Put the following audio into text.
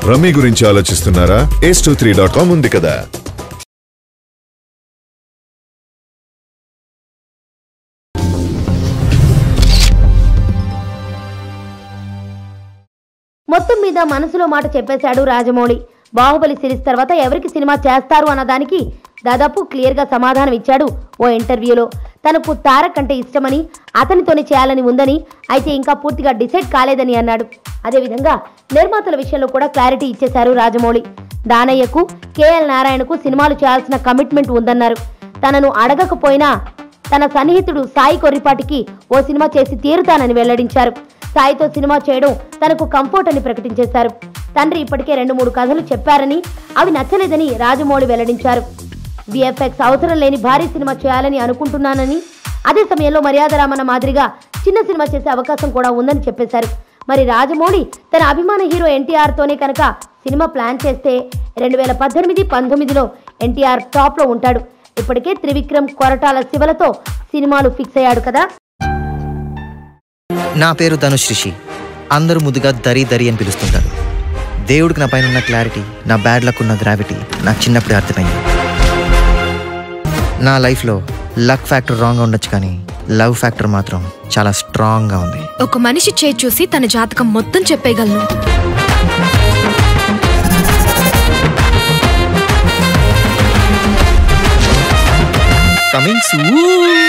Rummy గురించి ఆలోచిస్తున్నారా? ace23.com ఉంది కదా. మొత్తం మీద మనసులో మాట చెప్పేశాడు రాజమౌళి. బాహుబలి సిరీస్ తర్వాత ఎవరికి సినిమా చేస్తారు అన్నదానికి దాదాపు క్లియర్గా సమాధానం ఇచ్చాడు ఓ ఇంటర్వ్యూలో. తనకు తారక్ అంటే ఇష్టమని, అతనితోనే చేయాలని ఉందని, అయితే ఇంకా పూర్తిగా డిసైడ్ కాలేదని అన్నాడు. అదేవిధంగా నిర్మాతల విషయంలో కూడా క్లారిటీ ఇచ్చేశారు రాజమౌళి. దానయ్యకు, కేఎల్ నారాయణకు సినిమాలు చేయాల్సిన కమిట్మెంట్ ఉందన్నారు. తనను అడగకపోయినా తన సన్నిహితుడు సాయి కొర్రిపాటికి ఓ సినిమా చేసి తీరుతానని వెల్లడించారు. సాయితో సినిమా చేయడం తనకు కంఫర్ట్ అని ప్రకటించేశారు. తండ్రి ఇప్పటికే 2-3 కథలు చెప్పారని, అవి నచ్చలేదని రాజమౌళి వెల్లడించారు. విఎఫ్ఎక్స్ అవసరం లేని భారీ సినిమా చేయాలని అనుకుంటున్నానని, అదే సమయంలో మర్యాద రామన్న మాదిరిగా చిన్న సినిమా చేసే అవకాశం కూడా ఉందని చెప్పేశారు. మరి రాజమౌళి తన అభిమాన హీరో ఎన్టీఆర్ తోనే కనుక సినిమా ప్లాన్ చేస్తే 2018-19లో ఎన్టీఆర్ టాప్ లో ఉంటాడు. ఇప్పటికే త్రివిక్రమ్, కొరటాల శివలతో సినిమాలు ఫిక్స్ అయ్యాడు కదా. నా పేరు ధనుష్ రిషి. అందరూ ముద్దుగా దరి దరి అని పిలుస్తుంటారు. దేవుడికి నా పైన ఉన్న క్లారిటీ, నా బ్యాడ్ లక్ ఉన్న గ్రావిటీ నాకు చిన్నప్పుడే అర్థమైంది. నా లైఫ్లో లక్ ఫ్యాక్టర్ రాంగ్గా ఉండొచ్చు, కానీ లవ్ ఫ్యాక్టర్ మాత్రం చాలా స్ట్రాంగ్గా ఉంది. ఒక మనిషి చేయి చూసి తన జాతకం మొత్తం చెప్పేయగలను. Coming soon.